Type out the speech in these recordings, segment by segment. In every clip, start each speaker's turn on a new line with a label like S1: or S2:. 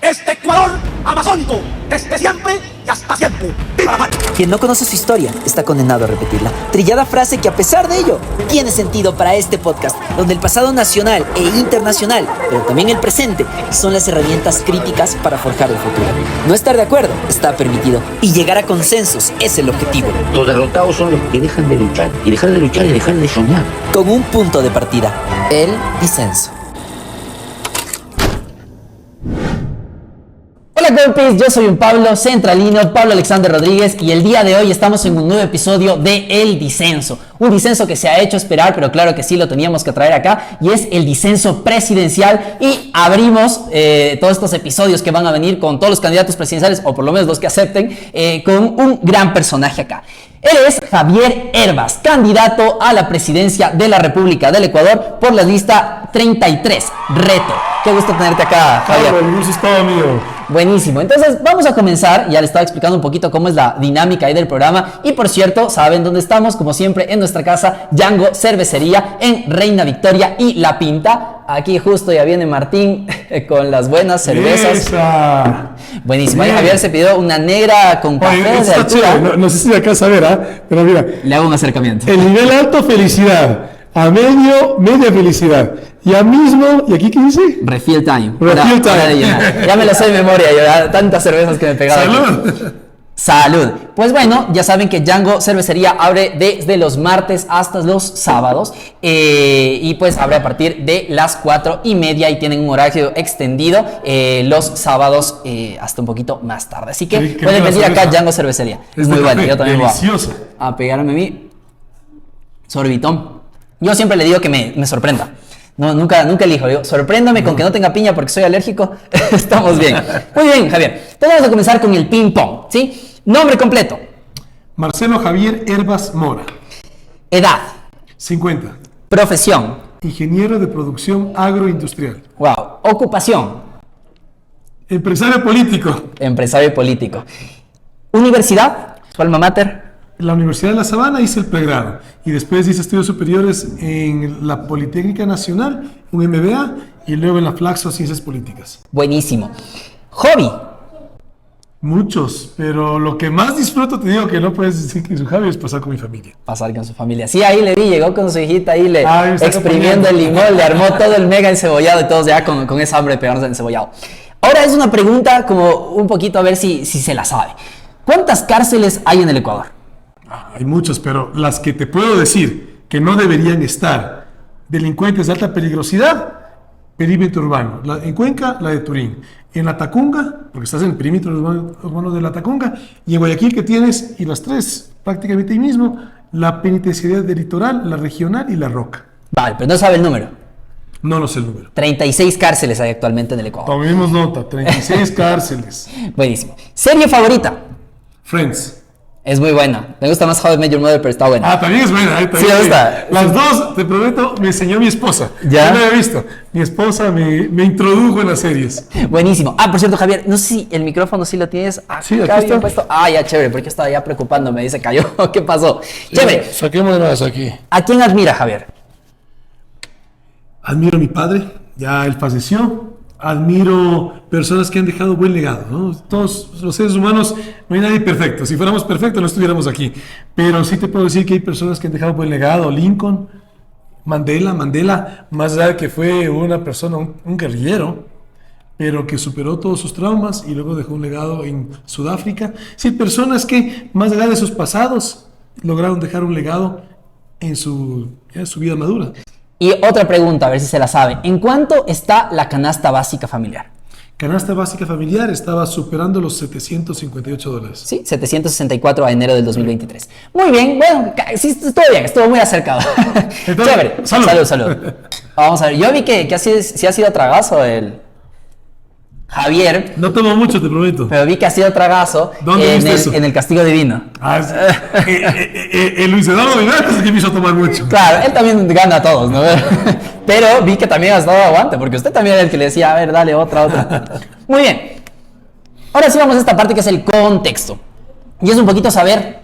S1: este Ecuador amazónico, desde siempre y hasta siempre. ¡Viva la patria!
S2: Quien no conoce su historia está condenado a repetirla. Trillada frase que a pesar de ello tiene sentido para este podcast, donde el pasado nacional e internacional, pero también el presente, son las herramientas críticas para forjar el futuro. No estar de acuerdo está permitido y llegar a consensos es el objetivo.
S3: Los derrotados son los que dejan de luchar, y dejar de luchar es dejar de soñar.
S2: Con un punto de partida, el disenso. Hola compis, yo soy un Pablo centralino, Pablo Alexander Rodríguez, y el día de hoy estamos en un nuevo episodio de El Disenso. Un disenso que se ha hecho esperar, pero claro que sí lo teníamos que traer acá, y es el disenso presidencial. Y abrimos todos estos episodios que van a venir con todos los candidatos presidenciales, o por lo menos los que acepten, con un gran personaje acá. Él es Javier Herbas, candidato a la presidencia de la República del Ecuador por la lista 33, Reto. Qué gusto tenerte acá, Javier.
S4: El gusto es todo mío.
S2: Buenísimo, entonces vamos a comenzar. Ya le estaba explicando un poquito cómo es la dinámica ahí del programa. Y por cierto, saben dónde estamos, como siempre, en nuestra casa, Django Cervecería, en Reina Victoria y La Pinta. Aquí justo ya viene Martín con las buenas cervezas.
S4: ¡Esa!
S2: Buenísimo, ahí
S4: Bien.
S2: Javier se pidió una negra con café de
S4: Está
S2: altura.
S4: chévere. No sé si de acá saber, pero mira,
S2: Le hago un acercamiento.
S4: el nivel alto, felicidad. A medio, media felicidad. Y a mismo, ¿y aquí qué dice?
S2: Refill time.
S4: Refill time.
S2: Hora de llenar. Ya me lo sé de memoria, yo, tantas cervezas que me he pegado aquí.
S4: ¡Salud!
S2: Salud. Pues bueno, ya saben que Django Cervecería abre desde los martes hasta los sábados, y pues abre a partir de las 4:30 y tienen un horario extendido los sábados hasta un poquito más tarde. Así que
S4: Qué
S2: pueden
S4: rica
S2: venir
S4: la
S2: acá a
S4: cerveza.
S2: Django Cervecería. Es
S4: Es
S2: muy
S4: de
S2: bueno,
S4: café,
S2: yo también
S4: deliciosa.
S2: voy a pegarme mi sorbitón. Yo siempre le digo que me sorprenda. No, nunca elijo. Digo, sorpréndame con que no tenga piña porque soy alérgico. Estamos bien. Muy bien, Javier. Entonces vamos a comenzar con el ping pong, ¿sí? Nombre completo.
S4: Marcelo Javier Herbas Mora,
S2: Edad.
S4: 50.
S2: Profesión.
S4: Ingeniero de producción agroindustrial.
S2: Wow. Ocupación.
S4: Empresario político.
S2: Empresario y político. Universidad. Su alma mater.
S4: En la Universidad de La Sabana hice el pregrado y después hice estudios superiores en la Politécnica Nacional, un MBA, y luego en la Flaxo Ciencias Políticas.
S2: Buenísimo. Hobby.
S4: Muchos, pero lo que más disfruto, te digo que no puedes decir que su hobby es pasar con mi familia.
S2: Pasar con su familia. Sí, ahí le vi, llegó con su hijita ahí,
S4: Ay, me está
S2: exprimiendo el limón, le armó todo el mega encebollado y todos ya con esa hambre de pegarnos el encebollado. Ahora es una pregunta como un poquito a ver si se la sabe. ¿Cuántas cárceles hay en el Ecuador?
S4: Hay muchos, pero las que te puedo decir que no deberían estar, delincuentes de alta peligrosidad, perímetro urbano. En Cuenca, la de Turín. En la Tacunga, porque estás en el perímetro urbano de la Tacunga, y en Guayaquil que tienes, y las tres prácticamente ahí mismo, la penitenciaría del litoral, la regional y la Roca.
S2: Vale, pero no sabe el número.
S4: No lo sé el número.
S2: 36 cárceles hay actualmente en el Ecuador.
S4: Tomemos nota, 36 cárceles.
S2: Buenísimo. ¿Serie favorita?
S4: Friends.
S2: Es muy buena. Me gusta más How I Met Your Mother, pero está buena.
S4: Ah, también es buena. También
S2: Sí, me gusta.
S4: Las dos, te prometo, me enseñó mi esposa.
S2: ¿Ya?
S4: Yo no había visto. Mi esposa me introdujo en las series.
S2: Buenísimo. Ah, por cierto, Javier, no sé si el micrófono sí lo tienes acá
S4: Sí, aquí
S2: bien
S4: está.
S2: puesto. Ah, ya, chévere, porque estaba ya preocupándome. Dice, cayó. ¿Qué pasó? Chévere.
S4: Saquemos de nuevo aquí.
S2: ¿A quién admira, Javier?
S4: Admiro a mi padre, ya él falleció. Admiro personas que han dejado buen legado, ¿no? Todos los seres humanos, no hay nadie perfecto. Si fuéramos perfectos no estuviéramos aquí. Pero sí te puedo decir que hay personas que han dejado buen legado. Lincoln, Mandela, más allá de que fue una persona, un guerrillero, pero que superó todos sus traumas y luego dejó un legado en Sudáfrica. Sí, personas que más allá de sus pasados lograron dejar un legado en su vida madura.
S2: Y otra pregunta, a ver si se la sabe. ¿En cuánto está la canasta básica familiar?
S4: Canasta básica familiar estaba superando los $758.
S2: Sí, 764 a enero del 2023. Muy bien, bueno, sí, estuvo bien, estuvo muy acercado.
S4: Entonces,
S2: Chévere.
S4: salud.
S2: Salud. Vamos a ver, yo vi que sí ha sido tragazo el Javier,
S4: No tomo mucho, te prometo.
S2: pero vi que ha sido tragazo
S4: ¿Dónde viste eso?
S2: en el Castigo Divino.
S4: El Luis Eduardo Vivar es el que me hizo tomar mucho.
S2: Claro, él también gana a todos, ¿no? Pero vi que también has dado aguante, porque usted también era el que le decía, a ver, dale, otra. Muy bien. Ahora sí vamos a esta parte que es el contexto. Y es un poquito saber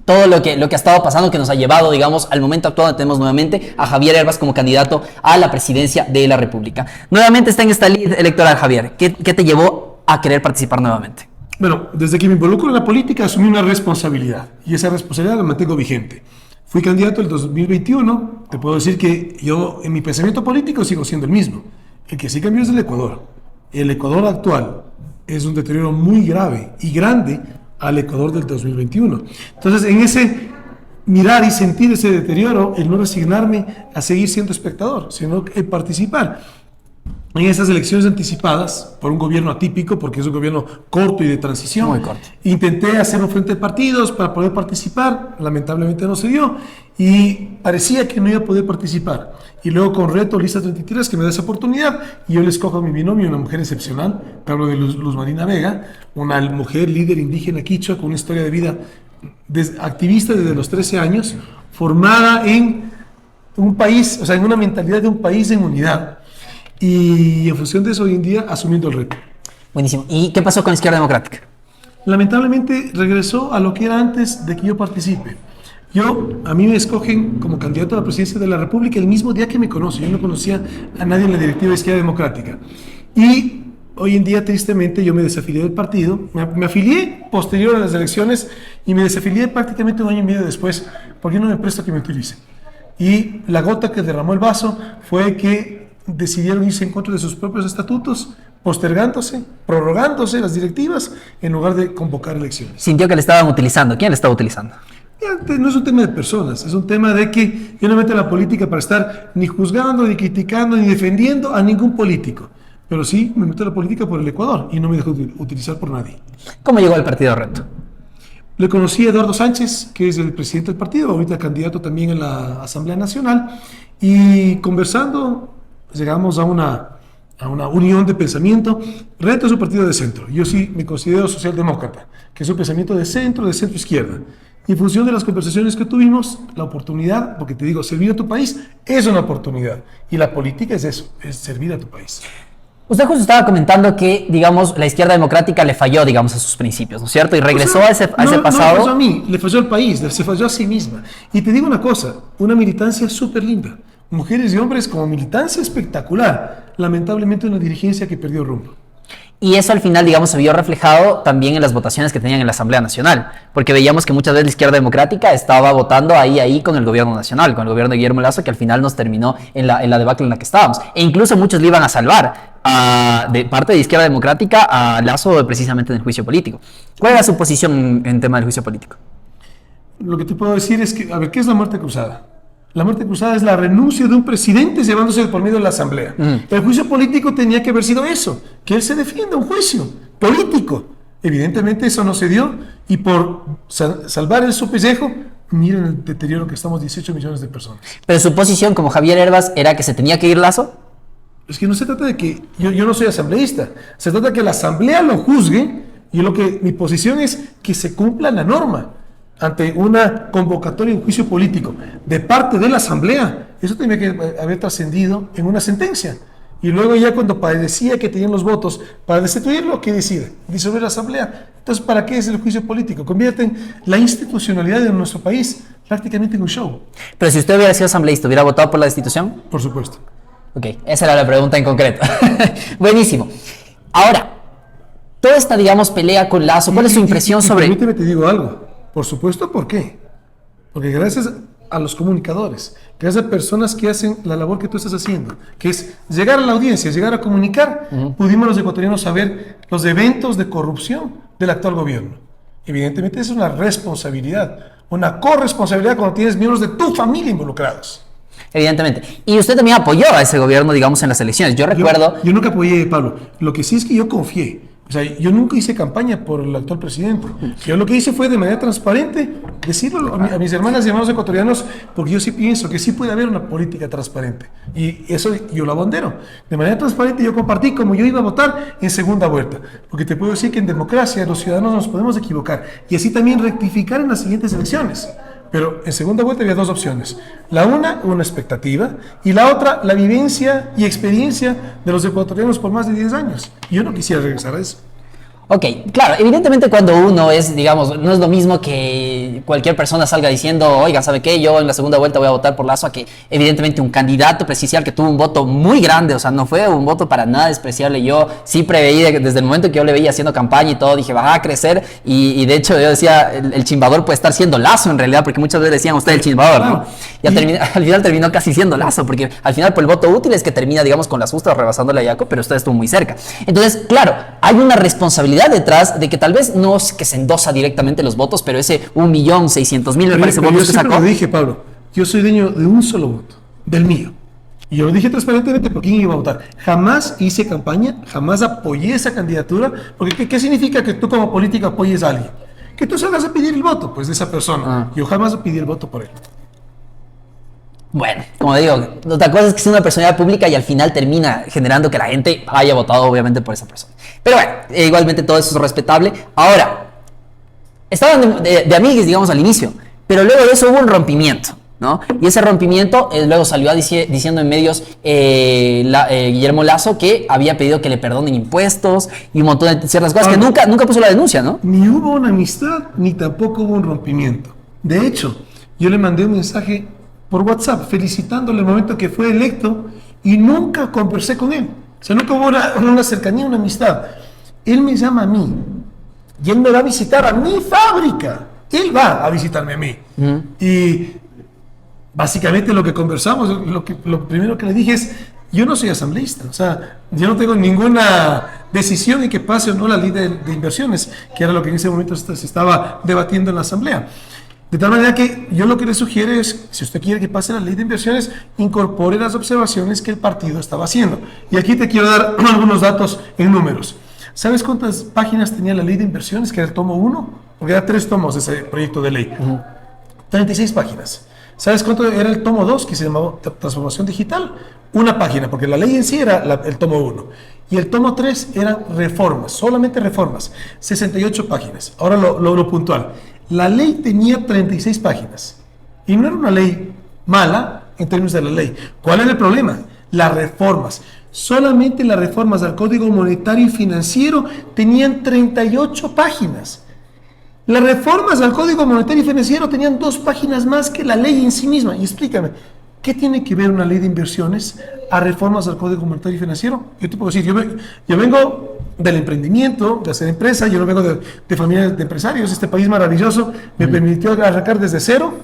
S2: todo lo que ha estado pasando, que nos ha llevado, digamos, al momento actual donde tenemos nuevamente a Javier Herbas como candidato a la presidencia de la República. Nuevamente está en esta lid electoral, Javier. ¿Qué te llevó a querer participar nuevamente?
S4: Bueno, desde que me involucro en la política asumí una responsabilidad y esa responsabilidad la mantengo vigente. Fui candidato el 2021, te puedo decir que yo en mi pensamiento político sigo siendo el mismo. El que sí cambió es el Ecuador. El Ecuador actual es un deterioro muy grave y grande al Ecuador del 2021. Entonces, en ese mirar y sentir ese deterioro, el no resignarme a seguir siendo espectador, sino participar. En estas elecciones anticipadas por un gobierno atípico, porque es un gobierno corto y de transición,
S2: Muy corto.
S4: intenté hacer un frente de partidos para poder participar, lamentablemente no se dio y parecía que no iba a poder participar. Y luego con Reto Lista 33 que me da esa oportunidad y yo le escojo a mi binomio, una mujer excepcional, te hablo de Luz Marina Vega, una mujer líder indígena quichua con una historia de vida activista desde los 13 años, formada en un país, o sea, en una mentalidad de un país en unidad. Y en función de eso, hoy en día, asumiendo el reto.
S2: Buenísimo. ¿Y qué pasó con la Izquierda Democrática?
S4: Lamentablemente, regresó a lo que era antes de que yo participe. A mí me escogen como candidato a la presidencia de la República el mismo día que me conoce. Yo no conocía a nadie en la directiva de Izquierda Democrática. Y hoy en día, tristemente, yo me desafilié del partido. Me afilié posterior a las elecciones y me desafilié prácticamente un año y medio después, porque no me presto que me utilicen. Y la gota que derramó el vaso fue que decidieron irse en contra de sus propios estatutos, postergándose, prorrogándose las directivas en lugar de convocar elecciones.
S2: Sintió que le estaban utilizando. ¿Quién le estaba utilizando?
S4: No es un tema de personas, es un tema de que yo no me meto en la política para estar ni juzgando, ni criticando, ni defendiendo a ningún político. Pero sí me meto en la política por el Ecuador y no me dejo utilizar por nadie.
S2: ¿Cómo llegó al partido Reto?
S4: Le conocí a Eduardo Sánchez, que es el presidente del partido, ahorita candidato también en la Asamblea Nacional, y conversando llegamos a una unión de pensamiento. Reto es un partido de centro. Yo sí me considero socialdemócrata, que es un pensamiento de centro izquierda. Y en función de las conversaciones que tuvimos, la oportunidad, porque te digo, servir a tu país es una oportunidad. Y la política es eso, es servir a tu país.
S2: Usted justo estaba comentando que, digamos, la Izquierda Democrática le falló, digamos, a sus principios, ¿no es cierto? Y regresó a ese pasado.
S4: No le falló a mí, le falló al país, se falló a sí misma. Y te digo una cosa, una militancia súper linda. Mujeres y hombres como militancia espectacular. Lamentablemente una dirigencia que perdió rumbo.
S2: Y eso al final, digamos, se vio reflejado también en las votaciones que tenían en la Asamblea Nacional, porque veíamos que muchas veces la Izquierda Democrática estaba votando ahí con el gobierno nacional, con el gobierno de Guillermo Lasso, que al final nos terminó en la debacle en la que estábamos. E incluso muchos le iban a salvar de parte de Izquierda Democrática a Lasso precisamente en el juicio político. ¿Cuál era su posición en tema del juicio político?
S4: Lo que te puedo decir es que, a ver, ¿qué es la muerte cruzada? La muerte cruzada es la renuncia de un presidente llevándose por medio de la Asamblea. El juicio político tenía que haber sido eso, que él se defienda, un juicio político. Evidentemente eso no se dio y por salvar su pellejo, miren el deterioro que estamos 18 millones de personas.
S2: Pero su posición como Javier Herbas era que se tenía que ir Lasso.
S4: Es que no se trata de que yo no soy asambleísta, se trata de que la Asamblea lo juzgue y mi posición es que se cumpla la norma. Ante una convocatoria de un juicio político de parte de la Asamblea, eso tenía que haber trascendido en una sentencia. Y luego ya cuando parecía que tenían los votos para destituirlo, ¿qué decide? Disolver la Asamblea. Entonces, ¿para qué es el juicio político? Convierten la institucionalidad de nuestro país prácticamente en un show.
S2: Pero si usted hubiera sido asambleísta, ¿hubiera votado por la destitución?
S4: Por supuesto.
S2: Ok, esa era la pregunta en concreto. Buenísimo. Ahora, toda esta, digamos, pelea con Lasso, ¿cuál es su impresión sobre...?
S4: Permíteme te digo algo. Por supuesto, ¿por qué? Porque gracias a los comunicadores, gracias a personas que hacen la labor que tú estás haciendo, que es llegar a la audiencia, llegar a comunicar, pudimos los ecuatorianos saber los eventos de corrupción del actual gobierno. Evidentemente es una responsabilidad, una corresponsabilidad cuando tienes miembros de tu familia involucrados.
S2: Evidentemente. Y usted también apoyó a ese gobierno, digamos, en las elecciones. Yo recuerdo...
S4: Yo nunca apoyé, Pablo. Lo que sí es que yo confié. O sea, yo nunca hice campaña por el actual presidente. Yo lo que hice fue de manera transparente decirlo a mis hermanas y hermanos ecuatorianos, porque yo sí pienso que sí puede haber una política transparente. Y eso yo lo abandero. De manera transparente yo compartí como yo iba a votar en segunda vuelta. Porque te puedo decir que en democracia los ciudadanos nos podemos equivocar y así también rectificar en las siguientes elecciones. Pero en segunda vuelta había dos opciones. La una expectativa, y la otra, la vivencia y experiencia de los ecuatorianos por más de 10 años. Y yo no quisiera regresar a eso.
S2: Ok, claro, evidentemente cuando uno es, digamos, no es lo mismo que cualquier persona salga diciendo, oiga, ¿sabe qué? Yo en la segunda vuelta voy a votar por Lazo, a que evidentemente un candidato presidencial que tuvo un voto muy grande, o sea, no fue un voto para nada despreciable. Yo sí preveí, desde el momento que yo le veía haciendo campaña y todo, dije, va a crecer, y de hecho yo decía, el chimbador puede estar siendo Lazo en realidad, porque muchas veces decían usted el chimbador, ¿no? Y al final terminó casi siendo Lazo, porque al final por el voto útil es que termina, digamos, con las justas rebasándole a Yaco, pero usted estuvo muy cerca. Entonces, claro, hay una responsabilidad detrás de que tal vez no es que se endosa directamente los votos, pero ese 1.600.000 me parece
S4: Pero
S2: votos
S4: yo
S2: que
S4: siempre
S2: sacó.
S4: lo dije, Pablo, yo soy dueño de un solo voto, del mío. Y yo lo dije transparentemente por quién iba a votar. Jamás hice campaña, jamás apoyé esa candidatura, porque ¿qué significa que tú como político apoyes a alguien? Que tú salgas a pedir el voto, pues, de esa persona. Yo jamás pedí el voto por él.
S2: Bueno, como digo, otra cosa es que sea una personalidad pública y al final termina generando que la gente haya votado obviamente por esa persona. Pero bueno, igualmente todo eso es respetable. Ahora, estaban de amigues, digamos, al inicio, pero luego de eso hubo un rompimiento, ¿no? Y ese rompimiento luego salió diciendo en medios Guillermo Lasso que había pedido que le perdonen impuestos y un montón de ciertas cosas que nunca puso la denuncia, ¿no?
S4: Ni hubo una amistad, ni tampoco hubo un rompimiento. De hecho, yo le mandé un mensaje por WhatsApp felicitándole el momento que fue electo y nunca conversé con él. O sea, nunca hubo una cercanía, una amistad. Él me llama a mí y él me va a visitar a mi fábrica. Él va a visitarme a mí. Y básicamente lo que conversamos, lo primero que le dije es, yo no soy asambleísta, o sea, yo no tengo ninguna decisión en que pase o no la ley de inversiones, que era lo que en ese momento se estaba debatiendo en la asamblea. De tal manera que yo lo que le sugiero es, si usted quiere que pase la ley de inversiones, incorpore las observaciones que el partido estaba haciendo. Y aquí te quiero dar algunos datos en números. ¿Sabes cuántas páginas tenía la ley de inversiones, que era el tomo 1? Porque era 3 tomos ese proyecto de ley. 36 páginas. ¿Sabes cuánto era el tomo 2, que se llamaba Transformación Digital? 1 página, porque la ley en sí era el tomo 1. Y el tomo 3 eran reformas, solamente reformas, 68 páginas. Ahora lo puntual. La ley tenía 36 páginas. Y no era una ley mala en términos de la ley. ¿Cuál era el problema? Las reformas. Solamente las reformas al Código Monetario y Financiero tenían 38 páginas. Las reformas al Código Monetario y Financiero tenían 2 páginas más que la ley en sí misma. Y explícame, ¿qué tiene que ver una ley de inversiones a reformas al Código Monetario y Financiero? Yo te puedo decir, yo vengo del emprendimiento, de hacer empresa, yo no vengo de familia de empresarios. Este país maravilloso me permitió arrancar desde cero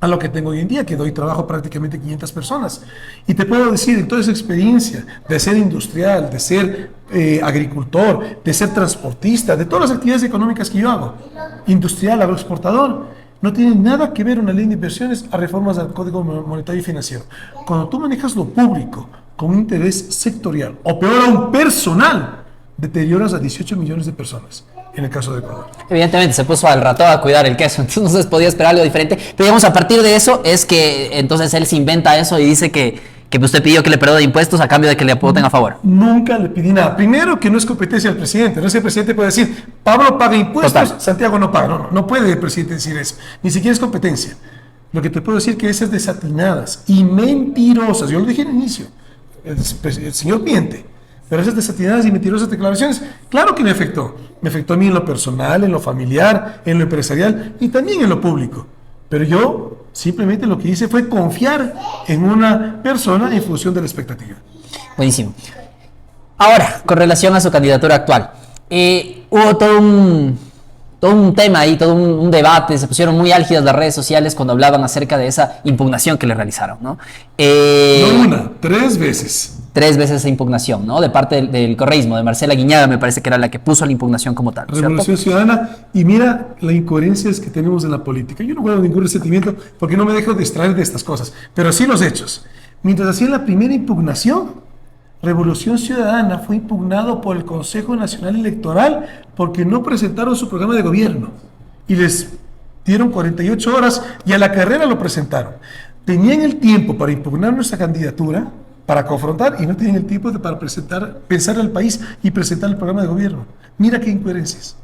S4: a lo que tengo hoy en día, que doy trabajo prácticamente a 500 personas. Y te puedo decir, en toda esa experiencia de ser industrial, de ser agricultor, de ser transportista, de todas las actividades económicas que yo hago, industrial, agroexportador, no tiene nada que ver una ley de inversiones a reformas al Código Monetario y Financiero. Cuando tú manejas lo público con un interés sectorial, o peor aún personal, deterioras a 18 millones de personas. En el caso de Ecuador.
S2: Evidentemente se puso al ratón a cuidar el queso, entonces no se podía esperar algo diferente. Pero digamos, a partir de eso es que entonces él se inventa eso y dice que usted pidió que le perdone impuestos a cambio de que le voten a favor.
S4: Nunca le pedí nada. Primero, que no es competencia del presidente. No es que el presidente puede decir, Pablo paga impuestos,
S2: Total.
S4: Santiago no paga. No puede el presidente decir eso. Ni siquiera es competencia. Lo que te puedo decir es que esas desatinadas y mentirosas, yo lo dije al inicio, el señor miente. Pero esas desatinadas y mentirosas declaraciones, claro que me afectó. Me afectó a mí en lo personal, en lo familiar, en lo empresarial y también en lo público. Pero yo simplemente lo que hice fue confiar en una persona en función de la expectativa.
S2: Buenísimo. Ahora, con relación a su candidatura actual, hubo todo un tema ahí, todo un debate, se pusieron muy álgidas las redes sociales cuando hablaban acerca de esa impugnación que le realizaron, ¿no?
S4: No una, 3 veces.
S2: 3 veces esa impugnación, ¿no? De parte del correísmo, de Marcela Guiñaga, me parece que era la que puso la impugnación como tal, ¿cierto?
S4: Revolución Ciudadana. Y mira la incoherencias que tenemos en la política. Yo no guardo ningún resentimiento porque no me dejo distraer de estas cosas, pero sí los hechos. Mientras hacían la primera impugnación, Revolución Ciudadana fue impugnado por el Consejo Nacional Electoral porque no presentaron su programa de gobierno. Y les dieron 48 horas y a la carrera lo presentaron. Tenían el tiempo para impugnar nuestra candidatura, para confrontar, y no tienen el tiempo para pensar al país y presentar el programa de gobierno. Mira qué incoherencias.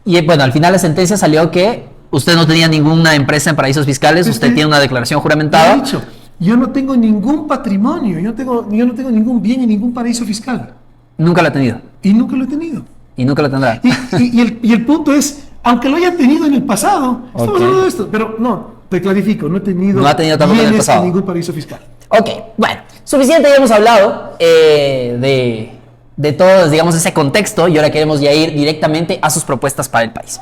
S2: Y bueno, al final la sentencia salió que usted no tenía ninguna empresa en paraísos fiscales, usted tiene una declaración juramentada.
S4: He dicho, yo no tengo ningún patrimonio, yo no tengo ningún bien en ningún paraíso fiscal.
S2: Nunca lo ha tenido.
S4: Y nunca lo he tenido.
S2: Y nunca lo tendrá.
S4: Y el punto es, aunque lo haya tenido en el pasado, estamos
S2: Ok.
S4: hablando de esto, pero no, te clarifico, no
S2: No ha tenido tampoco en el
S4: bienes
S2: pasado.
S4: ningún paraíso fiscal.
S2: Ok, bueno, suficiente, ya hemos hablado de todo, digamos, ese contexto y ahora queremos ya ir directamente a sus propuestas para el país.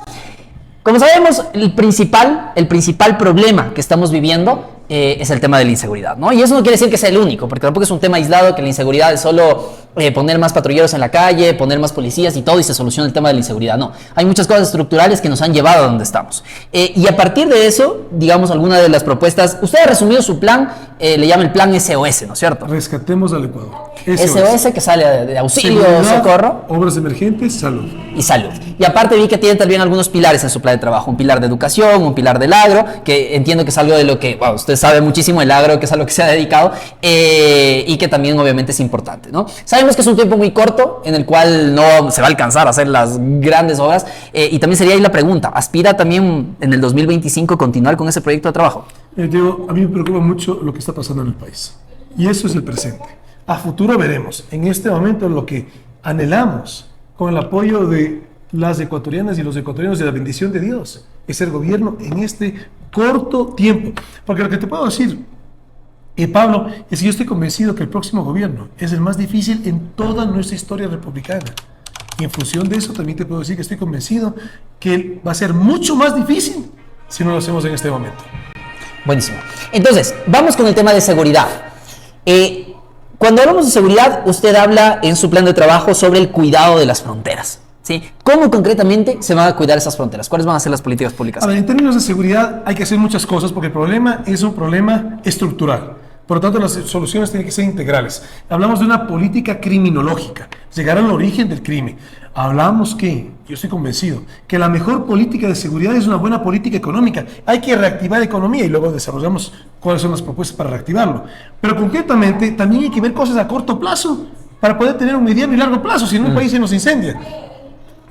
S2: Como sabemos, el principal problema que estamos viviendo es el tema de la inseguridad, ¿no? Y eso no quiere decir que sea el único, porque tampoco es un tema aislado, que la inseguridad es solo poner más patrulleros en la calle, poner más policías y todo y se soluciona el tema de la inseguridad. No, hay muchas cosas estructurales que nos han llevado a donde estamos. Y a partir de eso, digamos, alguna de las propuestas, usted ha resumido su plan, le llama el plan SOS, ¿no es cierto?
S4: Rescatemos al Ecuador.
S2: SOS que sale de auxilio,
S4: Seguridad,
S2: socorro
S4: obras emergentes, salud.
S2: y salud. Y aparte vi que tiene también algunos pilares en su plan de trabajo, un pilar de educación, un pilar del agro, que entiendo que es algo de lo que, wow, usted sabe muchísimo el agro, que es a lo que se ha dedicado, y que también obviamente es importante, ¿no? Sabemos que es un tiempo muy corto, en el cual no se va a alcanzar a hacer las grandes obras, y también sería ahí la pregunta, ¿aspira también en el 2025 continuar con ese proyecto de trabajo?
S4: Diego, a mí me preocupa mucho lo que está pasando en el país. Y eso es el presente. A futuro veremos. En este momento lo que anhelamos, con el apoyo de las ecuatorianas y los ecuatorianos de la bendición de Dios, es el gobierno en este corto tiempo. Porque lo que te puedo decir, Pablo, es que yo estoy convencido que el próximo gobierno es el más difícil en toda nuestra historia republicana. Y en función de eso también te puedo decir que estoy convencido que va a ser mucho más difícil si no lo hacemos en este momento.
S2: Buenísimo. Entonces, vamos con el tema de seguridad. Cuando hablamos de seguridad, usted habla en su plan de trabajo sobre el cuidado de las fronteras, ¿sí? ¿Cómo concretamente se van a cuidar esas fronteras? ¿Cuáles van a ser las políticas públicas?
S4: A ver, en términos de seguridad hay que hacer muchas cosas porque el problema es un problema estructural. Por lo tanto, las soluciones tienen que ser integrales. Hablamos de una política criminológica, llegar al origen del crimen. Hablamos que, yo estoy convencido, que la mejor política de seguridad es una buena política económica. Hay que reactivar la economía y luego desarrollamos cuáles son las propuestas para reactivarlo. Pero concretamente también hay que ver cosas a corto plazo para poder tener un mediano y largo plazo, si no un país se nos incendia.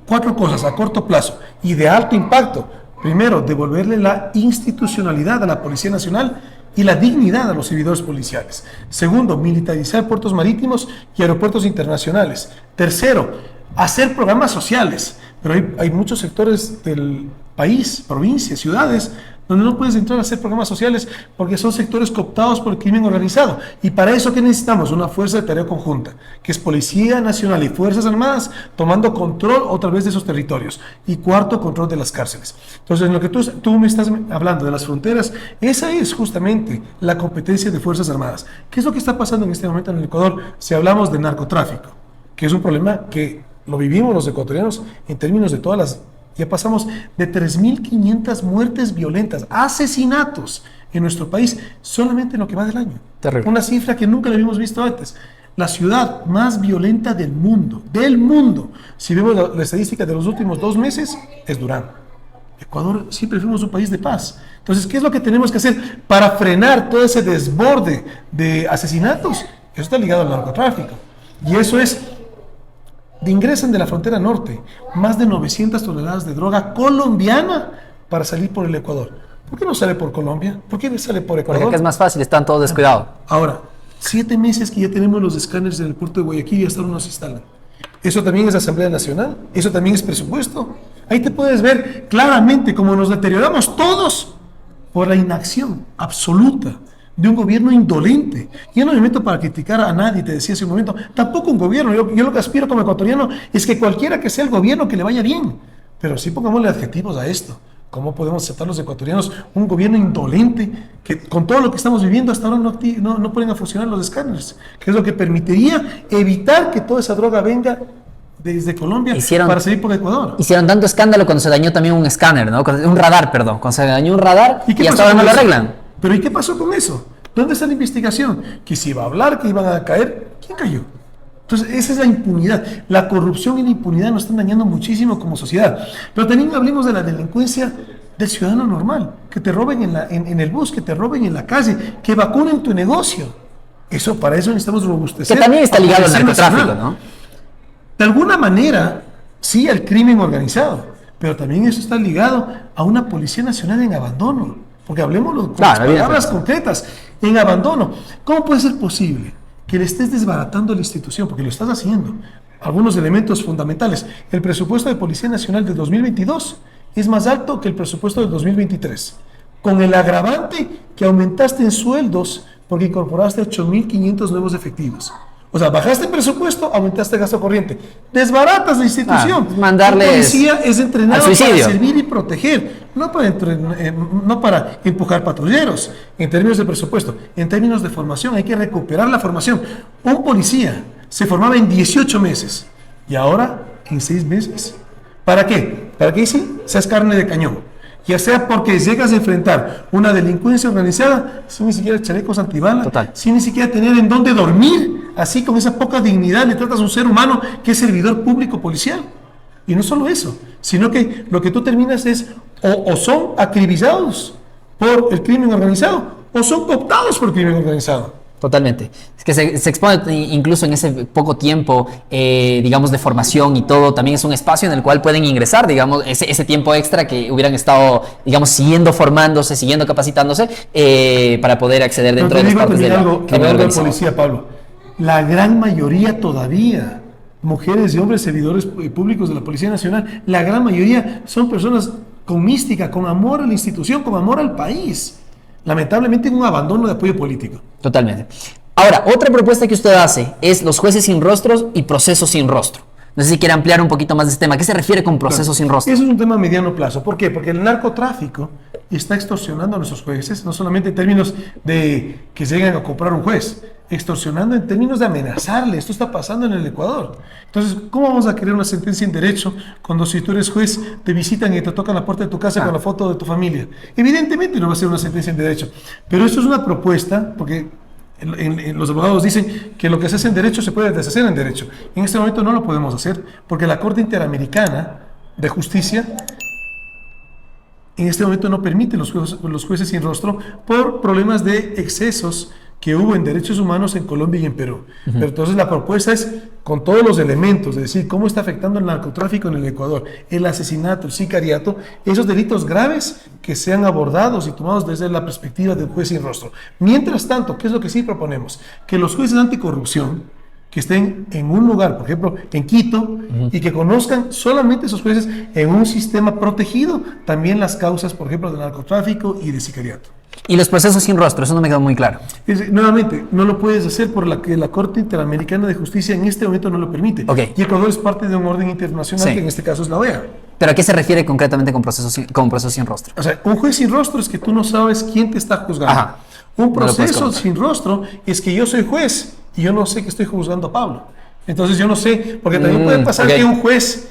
S4: 4 cosas a corto plazo y de alto impacto. Primero, devolverle la institucionalidad a la Policía Nacional y la dignidad a los servidores policiales. Segundo, militarizar puertos marítimos y aeropuertos internacionales. Tercero, hacer programas sociales. Pero hay muchos sectores del país, provincias, ciudades, donde no puedes entrar a hacer programas sociales porque son sectores cooptados por el crimen organizado. Y para eso, ¿qué necesitamos? Una fuerza de tarea conjunta, que es Policía Nacional y Fuerzas Armadas tomando control otra vez de esos territorios. Y cuarto, control de las cárceles. Entonces, en lo que tú me estás hablando de las fronteras, esa es justamente la competencia de Fuerzas Armadas. ¿Qué es lo que está pasando en este momento en el Ecuador si hablamos de narcotráfico? Que es un problema que lo vivimos los ecuatorianos en términos de todas las... Ya pasamos de 3.500 muertes violentas, asesinatos en nuestro país, solamente en lo que va del año.
S2: Terrible.
S4: Una cifra que nunca la habíamos visto antes. La ciudad más violenta del mundo, si vemos la estadística de los últimos 2 meses, es Durán. Ecuador siempre fuimos un país de paz. Entonces, ¿qué es lo que tenemos que hacer para frenar todo ese desborde de asesinatos? Eso está ligado al narcotráfico. Y eso es... ingresan de la frontera norte más de 900 toneladas de droga colombiana para salir por el Ecuador. ¿Por qué no sale por Colombia? ¿Por qué no sale por Ecuador?
S2: Porque acá es más fácil, están todos descuidados.
S4: Ahora, 7 meses que ya tenemos los escáneres en el puerto de Guayaquil y hasta ahora no se instalan. Eso también es Asamblea Nacional, eso también es presupuesto. Ahí te puedes ver claramente cómo nos deterioramos todos por la inacción absoluta de un gobierno indolente. Yo no me meto para criticar a nadie, te decía hace un momento, tampoco un gobierno. Yo lo que aspiro como ecuatoriano es que cualquiera que sea el gobierno que le vaya bien, pero sí pongámosle adjetivos a esto. ¿Cómo podemos aceptar los ecuatorianos un gobierno indolente que con todo lo que estamos viviendo hasta ahora no ponen a funcionar los escáneres? Que es lo que permitiría evitar que toda esa droga venga desde Colombia para salir por Ecuador.
S2: Hicieron tanto escándalo cuando se dañó también un escáner, ¿no? Un radar, perdón. Cuando se dañó un radar y hasta ahora no lo arreglan.
S4: Pero ¿y qué pasó con eso? ¿Dónde está la investigación? Que se iba a hablar, que iban a caer. ¿Quién cayó? Entonces, esa es la impunidad. La corrupción y la impunidad nos están dañando muchísimo como sociedad. Pero también hablemos de la delincuencia del ciudadano normal. Que te roben en el bus, que te roben en la calle, que vacunen tu negocio. Para eso necesitamos robustecer.
S2: Que también está ligado al narcotráfico, ¿no?
S4: De alguna manera, sí, al crimen organizado. Pero también eso está ligado a una Policía Nacional en abandono. Porque hablemos con las palabras concretas, en abandono. ¿Cómo puede ser posible que le estés desbaratando la institución? Porque lo estás haciendo. algunos elementos fundamentales. El presupuesto de Policía Nacional de 2022 es más alto que el presupuesto del 2023, con el agravante que aumentaste en sueldos porque incorporaste 8.500 nuevos efectivos. O sea, bajaste el presupuesto, aumentaste el gasto corriente. Desbaratas la institución.
S2: Mandarles
S4: Un policía es entrenado
S2: al
S4: para
S2: suicidio.
S4: servir y proteger, no para empujar patrulleros, en términos de presupuesto. En términos de formación, hay que recuperar la formación. Un policía se formaba en 18 meses y ahora en 6 meses. ¿Para qué? Para que sí seas carne de cañón. Ya sea porque llegas a enfrentar una delincuencia organizada sin ni siquiera chalecos antibalas,
S2: Total.
S4: sin ni siquiera tener en dónde dormir, así con esa poca dignidad le tratas a un ser humano que es servidor público policial. Y no solo eso, sino que lo que tú terminas es o son acribillados por el crimen organizado o son cooptados por el crimen organizado.
S2: Totalmente. Es que se expone incluso en ese poco tiempo, digamos, de formación y todo. También es un espacio en el cual pueden ingresar, digamos, ese tiempo extra que hubieran estado, digamos, siguiendo formándose, siguiendo capacitándose, para poder acceder dentro de las partes de la crimen
S4: de
S2: organizado.
S4: policía, Pablo. La gran mayoría todavía, mujeres y hombres servidores públicos de la Policía Nacional, la gran mayoría son personas con mística, con amor a la institución, con amor al país. Lamentablemente un abandono de apoyo político.
S2: Totalmente. Ahora, otra propuesta que usted hace es los jueces sin rostros y procesos sin rostro. No sé si quiere ampliar un poquito más de este tema. ¿Qué se refiere con procesos sin rostro?
S4: Eso es un tema a mediano plazo. ¿Por qué? Porque el narcotráfico está extorsionando a nuestros jueces, no solamente en términos de que lleguen a comprar un juez, extorsionando en términos de amenazarle. Esto está pasando en el Ecuador. Entonces, ¿cómo vamos a querer una sentencia en derecho cuando si tú eres juez te visitan y te tocan la puerta de tu casa con la foto de tu familia? Evidentemente no va a ser una sentencia en derecho. Pero esto es una propuesta, porque los abogados dicen que lo que se hace en derecho se puede deshacer en derecho. En este momento no lo podemos hacer porque la Corte Interamericana de Justicia en este momento no permite los jueces sin rostro por problemas de excesos que hubo en derechos humanos en Colombia y en Perú. Pero entonces la propuesta es, con todos los elementos, es decir, cómo está afectando el narcotráfico en el Ecuador, el asesinato, el sicariato, esos delitos graves que sean abordados y tomados desde la perspectiva del juez sin rostro. Mientras tanto, ¿qué es lo que sí proponemos? Que los jueces anticorrupción, que estén en un lugar, por ejemplo, en Quito, y que conozcan solamente esos jueces en un sistema protegido, también las causas, por ejemplo, de narcotráfico y de sicariato.
S2: Y los procesos sin rostro, eso no me quedó muy claro.
S4: Nuevamente, no lo puedes hacer por la que la Corte Interamericana de Justicia en este momento no lo permite.
S2: Okay.
S4: Y Ecuador es parte de un orden internacional,
S2: Sí.
S4: que en este caso es la OEA.
S2: ¿Pero a qué se refiere concretamente con procesos sin rostro?
S4: O sea, un juez sin rostro es que tú no sabes quién te está juzgando.
S2: Ajá.
S4: Un
S2: No lo puedes
S4: proceso
S2: comentar.
S4: sin rostro es que yo soy juez y yo no sé que estoy juzgando a Pablo. Entonces yo no sé, porque también puede pasar
S2: ok.
S4: que un juez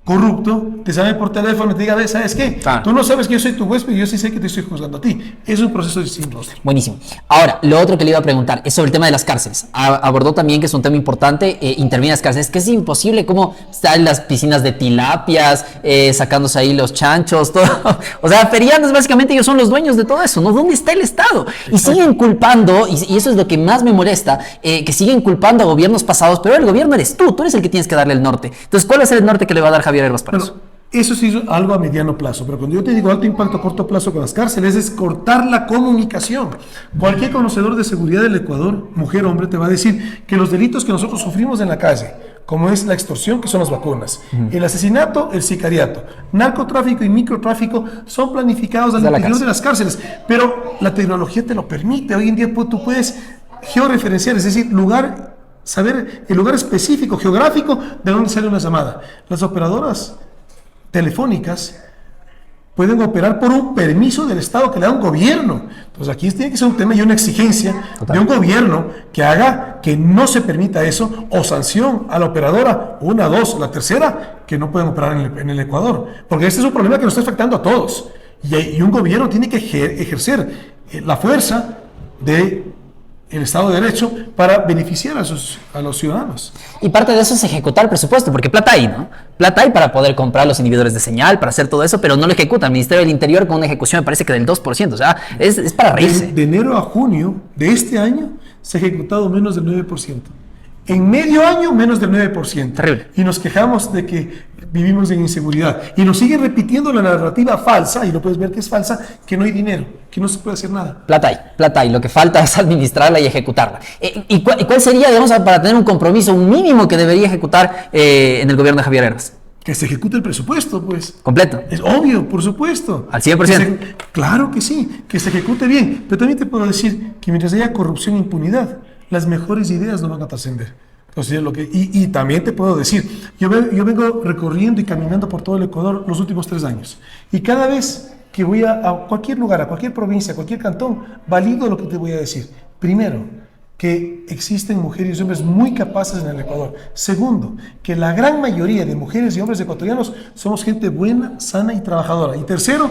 S4: corrupto te llame por teléfono y te diga, ¿sabes qué?
S2: Claro.
S4: Tú no sabes que yo soy tu juez, pero yo sí sé que te estoy juzgando a ti. Es un proceso sin rostro.
S2: Buenísimo. Ahora, lo otro que le iba a preguntar es sobre el tema de las cárceles. Abordó también que es un tema importante, interviene en las cárceles, que es imposible cómo están las piscinas de tilapias, sacándose ahí los chanchos, todo. O sea, feriantes básicamente ellos son los dueños de todo eso, ¿no? ¿Dónde está el Estado? Y siguen culpando, y eso es lo que más me molesta, que siguen culpando a gobiernos pasados, pero el gobierno eres tú eres el que tienes que darle el norte. Entonces, ¿cuál es el norte que le va a dar Javier Herbas para eso?
S4: Bueno, eso sí es algo a mediano plazo, pero cuando yo te digo alto impacto a corto plazo con las cárceles es cortar la comunicación. Cualquier conocedor de seguridad del Ecuador, mujer o hombre, te va a decir que los delitos que nosotros sufrimos en la calle, como es la extorsión, que son las vacunas, el asesinato, el sicariato, narcotráfico y microtráfico, son planificados al interior de las cárceles, pero la tecnología te lo permite. Hoy en día tú puedes georreferenciar, es decir, saber el lugar específico, geográfico, de dónde sale una llamada. Las operadoras telefónicas pueden operar por un permiso del Estado que le da un gobierno. Entonces aquí tiene que ser un tema y una exigencia de un gobierno que haga que no se permita eso, o sanción a la operadora, una, dos, la tercera, que no pueden operar en el Ecuador. Porque este es un problema que nos está afectando a todos. Y un gobierno tiene que ejercer la fuerza de el Estado de Derecho para beneficiar a los ciudadanos.
S2: Y parte de eso es ejecutar el presupuesto, porque plata hay, ¿no? Plata hay para poder comprar los inhibidores de señal, para hacer todo eso, pero no lo ejecuta. El Ministerio del Interior con una ejecución me parece que del 2%, o sea, es para reírse.
S4: De enero a junio de este año se ha ejecutado menos del 9%. En medio año, menos del 9%.
S2: Terrible.
S4: Y nos quejamos de que vivimos en inseguridad. Y nos siguen repitiendo la narrativa falsa, y lo puedes ver que es falsa, que no hay dinero, que no se puede hacer nada.
S2: Plata hay. Lo que falta es administrarla y ejecutarla. ¿Y cuál sería, digamos, para tener un compromiso, un mínimo que debería ejecutar en el gobierno de Javier Herbas?
S4: Que se ejecute el presupuesto, pues.
S2: ¿Completo?
S4: Es obvio, por supuesto.
S2: ¿Al 100%?
S4: Claro que sí, que se ejecute bien. Pero también te puedo decir que mientras haya corrupción e impunidad, las mejores ideas no van a trascender. Entonces, y también te puedo decir, yo vengo recorriendo y caminando por todo el Ecuador los últimos 3 años. Y cada vez que voy a cualquier lugar, a cualquier provincia, a cualquier cantón, valido lo que te voy a decir. Primero, que existen mujeres y hombres muy capaces en el Ecuador. Segundo, que la gran mayoría de mujeres y hombres ecuatorianos somos gente buena, sana y trabajadora. Y tercero,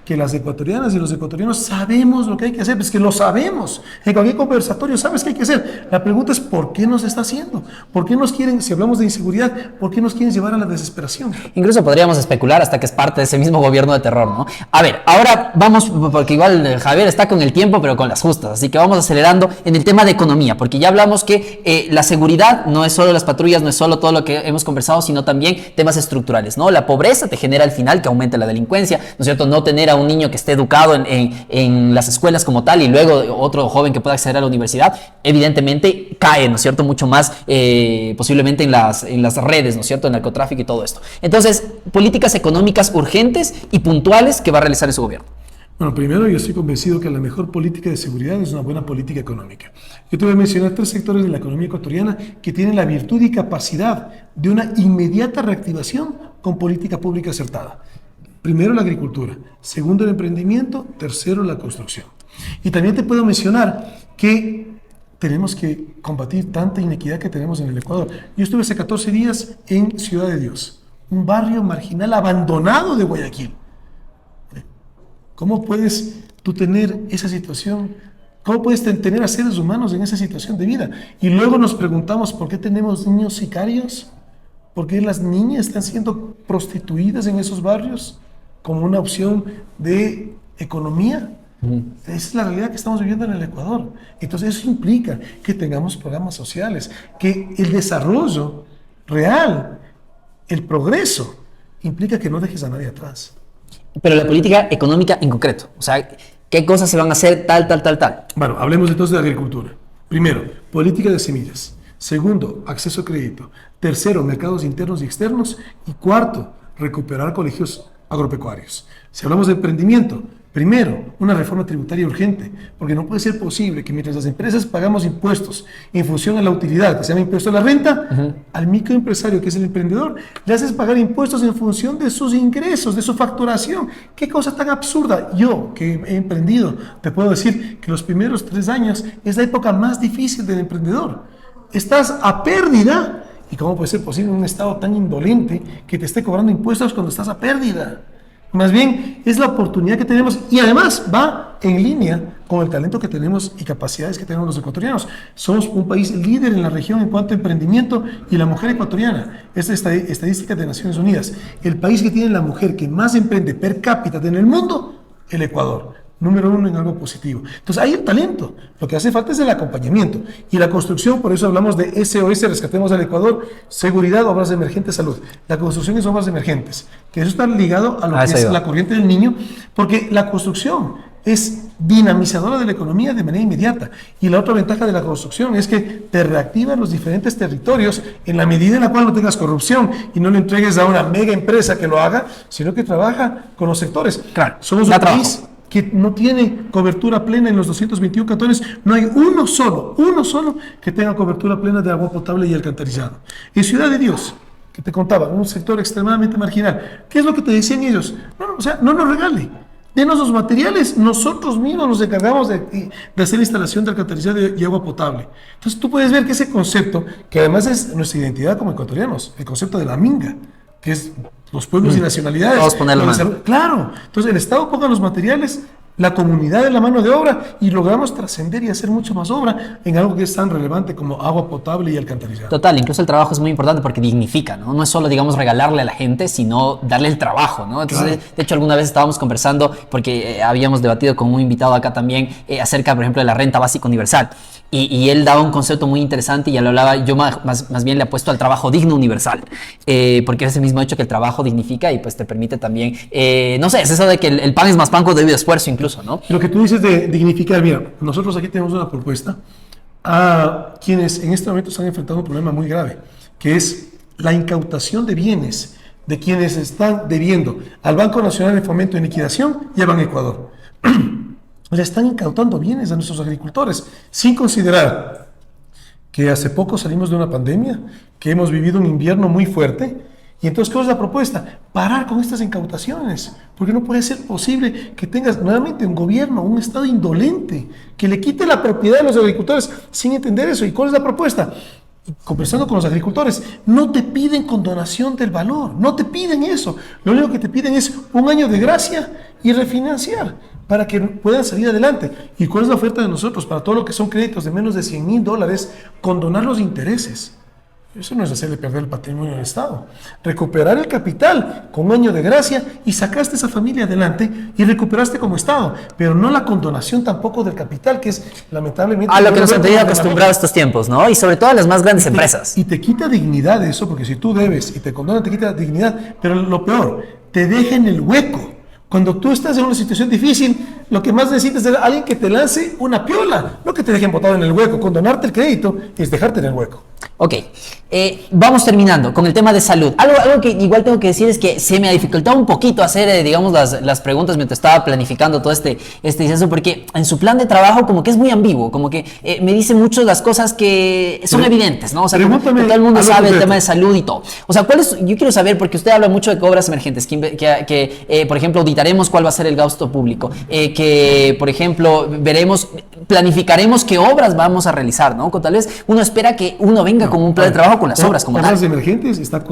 S4: que las ecuatorianas y los ecuatorianos sabemos lo que hay que hacer, es que lo sabemos. En cualquier conversatorio sabes qué hay que hacer. La pregunta es ¿por qué no se está haciendo? ¿Por qué nos quieren, si hablamos de inseguridad, por qué nos quieren llevar a la desesperación?
S2: Incluso podríamos especular hasta que es parte de ese mismo gobierno de terror, ¿no? A ver, ahora vamos, porque igual Javier está con el tiempo, pero con las justas, así que vamos acelerando en el tema de economía, porque ya hablamos que la seguridad no es solo las patrullas, no es solo todo lo que hemos conversado, sino también temas estructurales, ¿no? La pobreza te genera al final que aumente la delincuencia, ¿no es cierto? No tener a un niño que esté educado en las escuelas como tal y luego otro joven que pueda acceder a la universidad, evidentemente cae, ¿no es cierto? Mucho más posiblemente en las redes, ¿no es cierto? El narcotráfico y todo esto. Entonces, políticas económicas urgentes y puntuales que va a realizar su gobierno.
S4: Bueno, primero yo estoy convencido que la mejor política de seguridad es una buena política económica. Yo te voy a mencionar 3 sectores de la economía ecuatoriana que tienen la virtud y capacidad de una inmediata reactivación con política pública acertada. Primero, la agricultura. Segundo, el emprendimiento. Tercero, la construcción. Y también te puedo mencionar que tenemos que combatir tanta inequidad que tenemos en el Ecuador. Yo estuve hace 14 días en Ciudad de Dios, un barrio marginal abandonado de Guayaquil. ¿Cómo puedes tú tener esa situación? ¿Cómo puedes tener a seres humanos en esa situación de vida? Y luego nos preguntamos por qué tenemos niños sicarios, por qué las niñas están siendo prostituidas en esos barrios como una opción de economía. Esa es la realidad que estamos viviendo en el Ecuador. Entonces eso implica que tengamos programas sociales, que el desarrollo real, el progreso, implica que no dejes a nadie atrás.
S2: Pero la política económica en concreto, o sea, ¿qué cosas se van a hacer tal?
S4: Bueno, hablemos entonces de agricultura. Primero, política de semillas. Segundo, acceso a crédito. Tercero, mercados internos y externos. Y cuarto, recuperar colegios agropecuarios. Si hablamos de emprendimiento, primero, una reforma tributaria urgente, porque no puede ser posible que mientras las empresas pagamos impuestos en función a la utilidad, que se llama impuesto a la renta, al microempresario, que es el emprendedor, le haces pagar impuestos en función de sus ingresos, de su facturación. ¡Qué cosa tan absurda! Yo, que he emprendido, te puedo decir que los primeros 3 años es la época más difícil del emprendedor. Estás a pérdida. ¿Y cómo puede ser posible en un estado tan indolente que te esté cobrando impuestos cuando estás a pérdida? Más bien, es la oportunidad que tenemos y además va en línea con el talento que tenemos y capacidades que tenemos los ecuatorianos. Somos un país líder en la región en cuanto a emprendimiento y la mujer ecuatoriana. Esta estadística de Naciones Unidas. El país que tiene la mujer que más emprende per cápita en el mundo, el Ecuador. Número 1 en algo positivo. Entonces hay el talento, lo que hace falta es el acompañamiento y la construcción. Por eso hablamos de SOS, Rescatemos al Ecuador, seguridad, obras de emergente, salud. La construcción es obras emergentes, que eso está ligado a lo que es la corriente del niño, porque la construcción es dinamizadora de la economía de manera inmediata. Y la otra ventaja de la construcción es que te reactivan los diferentes territorios en la medida en la cual no tengas corrupción y no le entregues a una mega empresa que lo haga, sino que trabaja con los sectores.
S2: Claro,
S4: somos un país que no tiene cobertura plena en los 221 cantones. No hay uno solo que tenga cobertura plena de agua potable y alcantarillado. En Ciudad de Dios, que te contaba, un sector extremadamente marginal, ¿qué es lo que te decían ellos? No nos regale, denos los materiales, nosotros mismos nos encargamos de hacer la instalación de alcantarillado y agua potable. Entonces tú puedes ver que ese concepto, que además es nuestra identidad como ecuatorianos, el concepto de la minga, que es los pueblos y nacionalidades.
S2: Vamos a ponerlo más.
S4: Claro, entonces el Estado ponga los materiales la comunidad de la mano de obra y logramos trascender y hacer mucho más obra en algo que es tan relevante como agua potable y alcantarillado.
S2: Total, incluso el trabajo es muy importante porque dignifica, ¿no? No es solo, digamos, regalarle a la gente, sino darle el trabajo, ¿no? Entonces,
S4: Claro.
S2: de hecho, alguna vez estábamos conversando, porque habíamos debatido con un invitado acá también acerca, por ejemplo, de la renta básica universal. Y él daba un concepto muy interesante y ya lo hablaba, yo más bien le apuesto al trabajo digno universal, porque es ese mismo hecho que el trabajo dignifica y pues te permite también, no sé, es eso de que el pan es más pan con debido esfuerzo incluso, ¿no?
S4: Lo que tú dices de dignificar, mira, nosotros aquí tenemos una propuesta a quienes en este momento están enfrentando un problema muy grave, que es la incautación de bienes de quienes están debiendo al Banco Nacional de Fomento y Liquidación y al Banco Ecuador. Le están incautando bienes a nuestros agricultores, sin considerar que hace poco salimos de una pandemia, que hemos vivido un invierno muy fuerte. Y entonces, ¿cuál es la propuesta? Parar con estas incautaciones, porque no puede ser posible que tengas nuevamente un gobierno, un Estado indolente, que le quite la propiedad a los agricultores sin entender eso. ¿Y cuál es la propuesta? Conversando con los agricultores, no te piden condonación del valor, no te piden eso. Lo único que te piden es un año de gracia y refinanciar para que puedan salir adelante. ¿Y cuál es la oferta de nosotros para todo lo que son créditos de menos de $100,000? Condonar los intereses. Eso no es hacerle perder el patrimonio al Estado. Recuperar el capital con un año de gracia y sacaste esa familia adelante y recuperaste como Estado, pero no la condonación tampoco del capital, que es lamentablemente...
S2: A lo que nos han tenido acostumbrados estos tiempos, ¿no? Y sobre todo a las más grandes empresas.
S4: Y te quita dignidad eso, porque si tú debes y te condonan, te quita dignidad, pero lo peor, te deja en el hueco. Cuando tú estás en una situación difícil, lo que más necesitas es alguien que te lance una piola, no que te dejen botado en el hueco. Condonarte el crédito es dejarte en el hueco.
S2: Ok, vamos terminando con el tema de salud. Algo que igual tengo que decir es que se me ha dificultado un poquito hacer, digamos, las preguntas mientras estaba planificando todo este disenso, porque en su plan de trabajo como que es muy ambiguo, como que me dice muchas las cosas que son evidentes, ¿no? O sea, como que todo el mundo sabe el tema de salud y todo. O sea, yo quiero saber, porque usted habla mucho de obras emergentes, que por ejemplo, auditaremos cuál va a ser el gasto público, que, por ejemplo, planificaremos qué obras vamos a realizar, ¿no? Tal vez uno espera que uno venga con un plan de trabajo con las obras como
S4: obras
S2: tal.
S4: emergentes está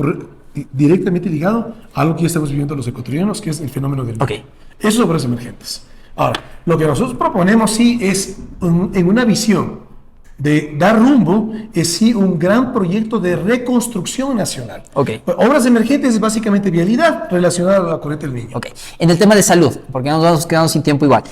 S4: directamente ligado a algo que ya estamos viviendo los ecuatorianos, que es el fenómeno del
S2: Ok.
S4: Esas son obras emergentes. Ahora, lo que nosotros proponemos sí es, en una visión de dar rumbo, es sí un gran proyecto de reconstrucción nacional.
S2: Ok.
S4: Obras emergentes es básicamente vialidad relacionada a la corriente del Niño.
S2: Ok. En el tema de salud, porque nos vamos quedando sin tiempo igual.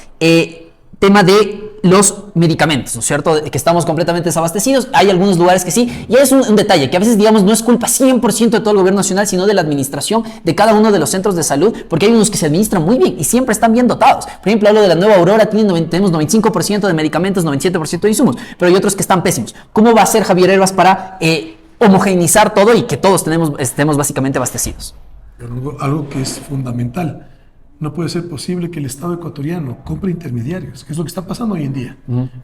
S2: Tema de los medicamentos, ¿no es cierto? Que estamos completamente desabastecidos. Hay algunos lugares que sí. Y es un detalle que a veces, digamos, no es culpa 100% de todo el gobierno nacional, sino de la administración de cada uno de los centros de salud, porque hay unos que se administran muy bien y siempre están bien dotados. Por ejemplo, hablo de la Nueva Aurora, tenemos 95% de medicamentos, 97% de insumos, pero hay otros que están pésimos. ¿Cómo va a hacer Javier Herbas para homogeneizar todo y que todos estemos básicamente abastecidos?
S4: Algo que es fundamental. No puede ser posible que el Estado ecuatoriano compre intermediarios, que es lo que está pasando hoy en día.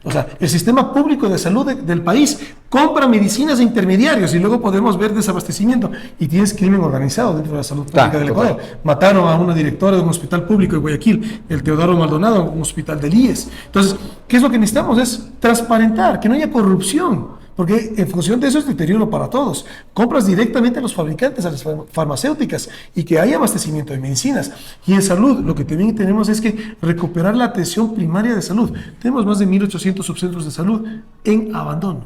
S4: O sea, el sistema público de salud del país compra medicinas de intermediarios y luego podemos ver desabastecimiento. Y tienes crimen organizado dentro de la salud pública del Ecuador. Mataron a una directora de un hospital público de Guayaquil, el Teodoro Maldonado, un hospital del IES. Entonces, ¿qué es lo que necesitamos? Es transparentar, que no haya corrupción. Porque en función de eso es deterioro para todos. Compras directamente a los fabricantes, a las farmacéuticas, y que haya abastecimiento de medicinas. Y en salud, lo que también tenemos es que recuperar la atención primaria de salud. Tenemos más de 1.800 subcentros de salud en abandono.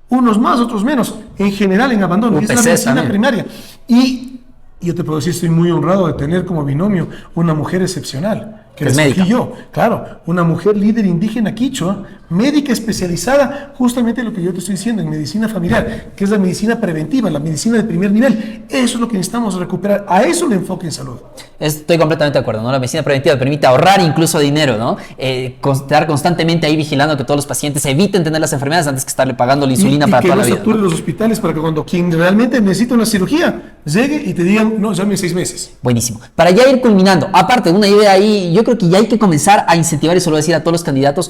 S4: Unos más, otros menos. En general en abandono. Y es la medicina primaria. Y yo te puedo decir, estoy muy honrado de tener como binomio una mujer excepcional. Que es médica. Yo, claro, una mujer líder indígena quichua, médica especializada, justamente lo que yo te estoy diciendo, en medicina familiar, que es la medicina preventiva, la medicina de primer nivel. Eso es lo que necesitamos recuperar. A eso le enfoque en salud.
S2: Estoy completamente de acuerdo, ¿no? La medicina preventiva permite ahorrar incluso dinero, ¿no? Estar constantemente ahí vigilando que todos los pacientes eviten tener las enfermedades antes que estarle pagando la insulina para toda la vida. Y que no saturen
S4: los hospitales para que cuando quien realmente necesita una cirugía llegue y te digan, no, llame en 6 meses.
S2: Buenísimo. Para ya ir culminando, aparte de una idea ahí, yo creo que ya hay que comenzar a incentivar, y eso lo voy a decir a todos los candidatos,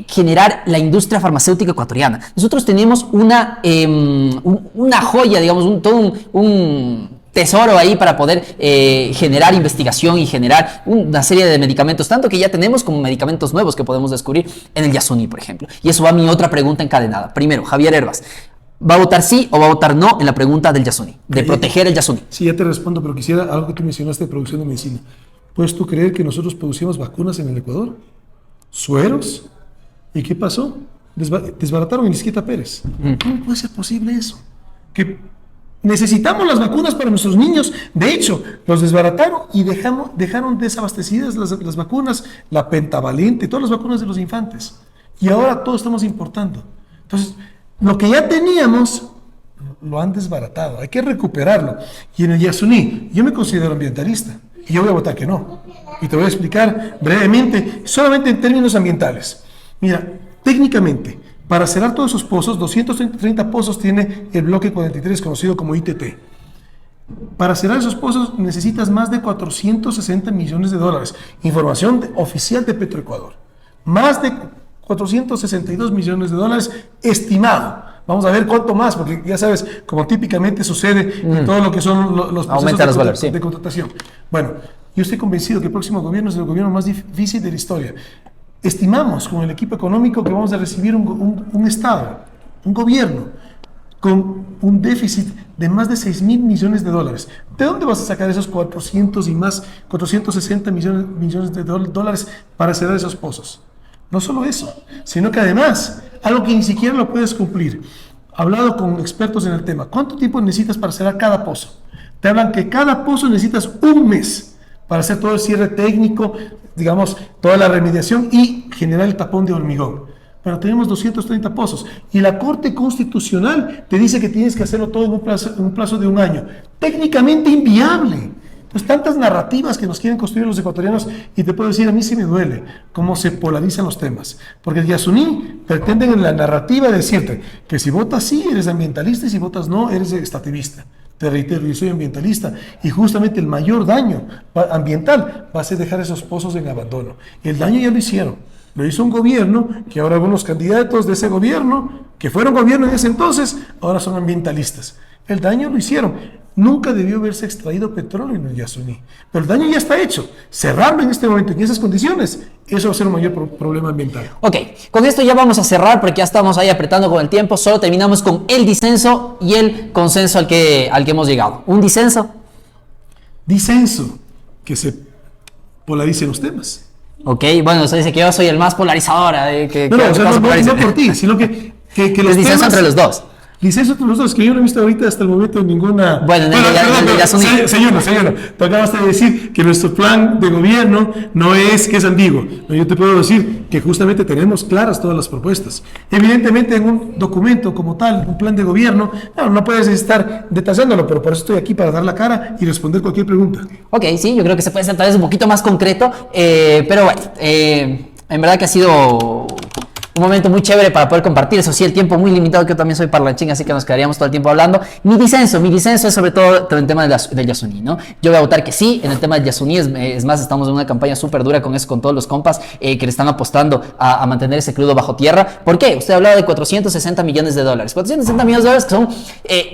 S2: generar la industria farmacéutica ecuatoriana. Nosotros tenemos una joya, digamos, un tesoro ahí para poder generar investigación y generar una serie de medicamentos, tanto que ya tenemos como medicamentos nuevos que podemos descubrir en el Yasuní, por ejemplo. Y eso va a mi otra pregunta encadenada. Primero, Javier Herbas, ¿va a votar sí o va a votar no en la pregunta del Yasuní, de proteger el Yasuní?
S4: Sí, ya te respondo, pero quisiera algo que tú mencionaste de producción de medicina. ¿Puedes tú creer que nosotros producimos vacunas en el Ecuador? sueros. ¿Y qué pasó? Desbarataron a Izquieta Pérez. ¿Cómo puede ser posible eso? Que necesitamos las vacunas para nuestros niños. De hecho, los desbarataron y dejaron desabastecidas las vacunas, la pentavalente, todas las vacunas de los infantes. Y ahora todo estamos importando. Entonces, lo que ya teníamos, lo han desbaratado. Hay que recuperarlo. Y en el Yasuní, yo me considero ambientalista. Y yo voy a votar que no. Y te voy a explicar brevemente, solamente en términos ambientales. Mira, técnicamente, para cerrar todos esos pozos, 230 pozos tiene el bloque 43, conocido como ITT. Para cerrar esos pozos necesitas más de 460 millones de dólares. Información oficial de Petroecuador. Más de 462 millones de dólares estimado. Vamos a ver cuánto más, porque ya sabes, como típicamente sucede en todo lo que son los procesos de contratación. Bueno, yo estoy convencido que el próximo gobierno es el gobierno más difícil de la historia. Estimamos con el equipo económico que vamos a recibir un Estado, un gobierno, con un déficit de más de 6.000 millones de dólares. ¿De dónde vas a sacar esos 460 millones de dólares para cerrar esos pozos? No solo eso, sino que además, algo que ni siquiera lo puedes cumplir. Hablado con expertos en el tema, ¿cuánto tiempo necesitas para cerrar cada pozo? Te hablan que cada pozo necesitas un mes para hacer todo el cierre técnico, digamos, toda la remediación y generar el tapón de hormigón. Pero tenemos 230 pozos y la Corte Constitucional te dice que tienes que hacerlo todo en un plazo de un año. Técnicamente inviable. Pues tantas narrativas que nos quieren construir los ecuatorianos, y te puedo decir, a mí sí me duele cómo se polarizan los temas. Porque el Yasuní pretenden en la narrativa decirte que si votas sí eres ambientalista y si votas no eres extractivista. Te reitero, yo soy ambientalista y justamente el mayor daño ambiental va a ser dejar esos pozos en abandono. El daño ya lo hicieron. Lo hizo un gobierno que ahora algunos candidatos de ese gobierno, que fueron gobierno en ese entonces, ahora son ambientalistas. El daño lo hicieron. Nunca debió haberse extraído petróleo en el Yasuní. Pero el daño ya está hecho. Cerrarlo en este momento, en esas condiciones, eso va a ser un mayor problema ambiental.
S2: Ok, con esto ya vamos a cerrar porque ya estamos ahí apretando con el tiempo. Solo terminamos con el disenso y el consenso al que hemos llegado. ¿Un disenso?
S4: Disenso, que se polaricen los temas.
S2: Ok, bueno, se dice que yo soy el más polarizador.
S4: No por ti, sino que los
S2: disenso
S4: temas...
S2: entre los dos.
S4: Licencia entre los dos, que yo no he visto ahorita hasta el momento ninguna...
S2: Bueno,
S4: señora, te acabas de decir que nuestro plan de gobierno no es que es ambiguo. Yo te puedo decir que justamente tenemos claras todas las propuestas. Evidentemente en un documento como tal, un plan de gobierno, no puedes estar detallándolo, pero por eso estoy aquí para dar la cara y responder cualquier pregunta.
S2: Ok, sí, yo creo que se puede ser tal vez un poquito más concreto, pero bueno, en verdad que ha sido... un momento muy chévere para poder compartir. Eso sí, el tiempo muy limitado, que yo también soy parlanchín, así que nos quedaríamos todo el tiempo hablando. Mi disenso es sobre todo en el tema del Yasuní, ¿no? Yo voy a votar que sí, en el tema del Yasuní, es más, estamos en una campaña súper dura con eso, con todos los compas que le están apostando a mantener ese crudo bajo tierra. ¿Por qué? Usted hablaba de 460 millones de dólares. 460 millones de dólares que son,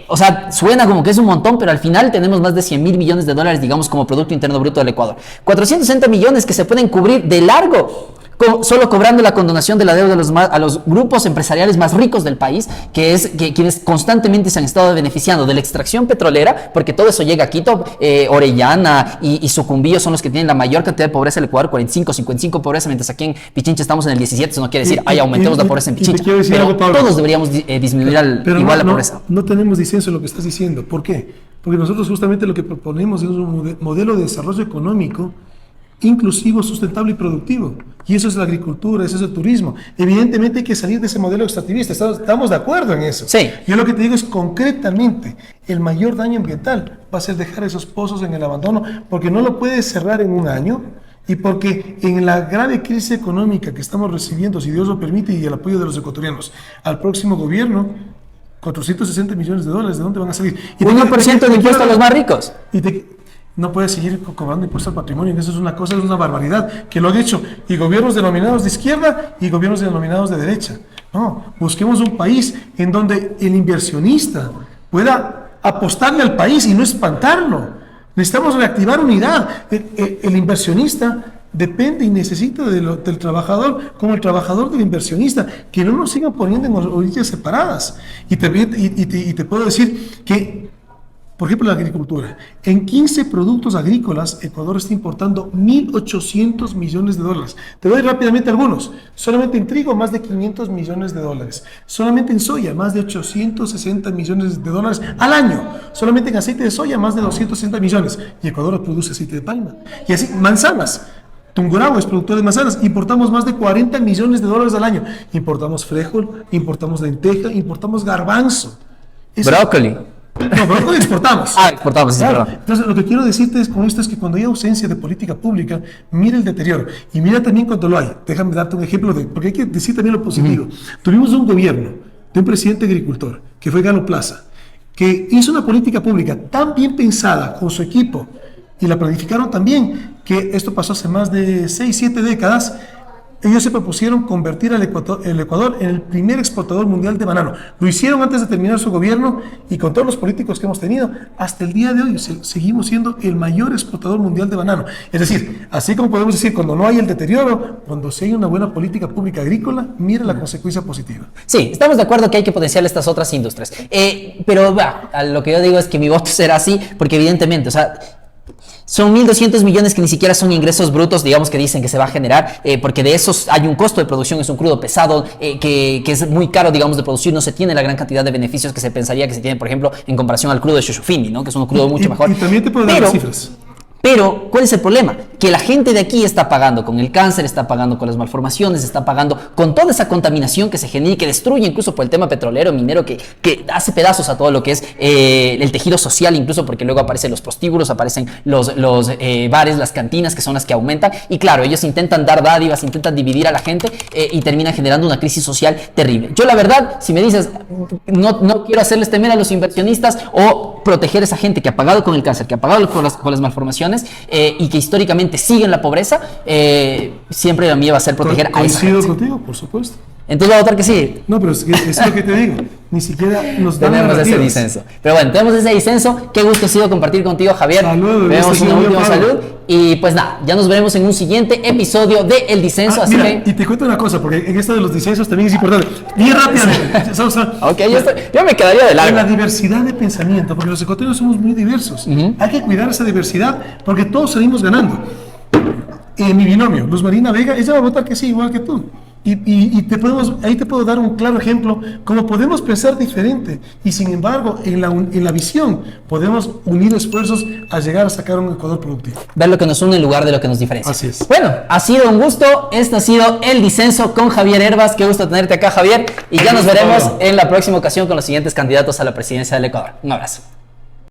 S2: o sea, suena como que es un montón, pero al final tenemos más de 100.000 millones de dólares, digamos, como Producto Interno Bruto del Ecuador. 460 millones que se pueden cubrir de largo, solo cobrando la condonación de la deuda a los grupos empresariales más ricos del país, quienes constantemente se han estado beneficiando de la extracción petrolera, porque todo eso llega a Quito. Orellana y Sucumbío son los que tienen la mayor cantidad de pobreza del Ecuador, 55 pobreza, mientras aquí en Pichincha estamos en el 17. Eso no quiere decir, aumentemos la pobreza en Pichincha, pero todos deberíamos disminuir igual la pobreza.
S4: No tenemos disenso en lo que estás diciendo. ¿Por qué? Porque nosotros justamente lo que proponemos es un modelo de desarrollo económico inclusivo, sustentable y productivo. Y eso es la agricultura, eso es el turismo. Evidentemente hay que salir de ese modelo extractivista, estamos de acuerdo en eso.
S2: Sí.
S4: Yo lo que te digo es concretamente, el mayor daño ambiental va a ser dejar esos pozos en el abandono, porque no lo puedes cerrar en un año y porque en la grave crisis económica que estamos recibiendo, si Dios lo permite y el apoyo de los ecuatorianos al próximo gobierno, 460 millones de dólares, ¿de dónde van a salir?
S2: Y 1% de impuesto a los más ricos.
S4: No puedes seguir cobrando impuesto al patrimonio, eso es una cosa, es una barbaridad, que lo han hecho y gobiernos denominados de izquierda y gobiernos denominados de derecha. No, busquemos un país en donde el inversionista pueda apostarle al país y no espantarlo. Necesitamos reactivar unidad. El inversionista depende y necesita del trabajador como el trabajador del inversionista, que no nos sigan poniendo en orillas separadas. Y te puedo decir que Por ejemplo, la agricultura. En 15 productos agrícolas, Ecuador está importando 1.800 millones de dólares. Te doy rápidamente algunos. Solamente en trigo, más de 500 millones de dólares. Solamente en soya, más de 860 millones de dólares al año. Solamente en aceite de soya, más de 260 millones. Y Ecuador produce aceite de palma. Y así, manzanas. Tungurahua es productor de manzanas. Importamos más de 40 millones de dólares al año. Importamos frijol, importamos lenteja, importamos garbanzo.
S2: Brócoli.
S4: No, brócoli exportamos.
S2: Exportamos, sí,
S4: Claro.
S2: perdón.
S4: Entonces, lo que quiero decirte con esto es que cuando hay ausencia de política pública, mira el deterioro. Y mira también cuando lo hay. Déjame darte un ejemplo, porque hay que decir también lo positivo. Tuvimos un gobierno de un presidente agricultor, que fue Galo Plaza, que hizo una política pública tan bien pensada con su equipo, y la planificaron también, que esto pasó hace más de 6, 7 décadas. Ellos se propusieron convertir el Ecuador en el primer exportador mundial de banano. Lo hicieron antes de terminar su gobierno, y con todos los políticos que hemos tenido, hasta el día de hoy seguimos siendo el mayor exportador mundial de banano. Es decir, así como podemos decir, cuando no hay el deterioro, cuando sí hay una buena política pública agrícola, mira la consecuencia positiva.
S2: Sí, estamos de acuerdo que hay que potenciar estas otras industrias. Pero lo que yo digo es que mi voto será así, porque evidentemente, o sea, son 1.200 millones que ni siquiera son ingresos brutos, digamos, que dicen que se va a generar, porque de esos hay un costo de producción, es un crudo pesado, que es muy caro, digamos, de producir, no se tiene la gran cantidad de beneficios que se pensaría que se tiene, por ejemplo, en comparación al crudo de Shushufindi, ¿no? Que es un crudo mucho mejor.
S4: Y también te puedo dar las cifras.
S2: Pero, ¿cuál es el problema? Que la gente de aquí está pagando con el cáncer, está pagando con las malformaciones, está pagando con toda esa contaminación que se genera y que destruye incluso por el tema petrolero, minero, que hace pedazos a todo lo que es el tejido social, incluso porque luego aparecen los prostíbulos, aparecen los bares, las cantinas, que son las que aumentan. Y claro, ellos intentan dar dádivas, intentan dividir a la gente y terminan generando una crisis social terrible. Yo la verdad, si me dices, no quiero hacerles temer a los inversionistas o proteger a esa gente que ha pagado con el cáncer, que ha pagado con las malformaciones, y que históricamente siguen la pobreza, siempre la mía va a ser proteger a esa
S4: Coincido
S2: gente.
S4: contigo, por supuesto.
S2: Entonces va a votar que sí.
S4: No, pero es lo que te digo. Ni siquiera nos dan
S2: Tenemos ese
S4: narrativas.
S2: disenso. Pero bueno, tenemos ese disenso. Qué gusto ha sido compartir contigo, Javier.
S4: Salud,
S2: Vemos
S4: gusto,
S2: una
S4: señor
S2: última
S4: Pablo.
S2: salud. Y pues nada, ya nos veremos en un siguiente episodio de El Disenso. Así
S4: Mira,
S2: que.
S4: y te cuento una cosa, porque en esto de los disensos también es importante. Bien rápidamente.
S2: Ok, yo me quedaría de
S4: En la
S2: largo.
S4: diversidad de pensamiento, porque los ecuatorianos somos muy diversos. Hay que cuidar esa diversidad, porque todos salimos ganando. Mi binomio, Luz Marina Vega, ella va a votar que sí, igual que tú. Y ahí te puedo dar un claro ejemplo, cómo podemos pensar diferente, y sin embargo, en la visión, podemos unir esfuerzos a llegar a sacar un Ecuador productivo.
S2: Ver lo que nos une en lugar de lo que nos diferencia.
S4: Así es.
S2: Bueno, ha sido un gusto. Esto ha sido El Disenso con Javier Herbas. Qué gusto tenerte acá, Javier. Y ya nos veremos en la próxima ocasión con los siguientes candidatos a la presidencia del Ecuador. Un abrazo.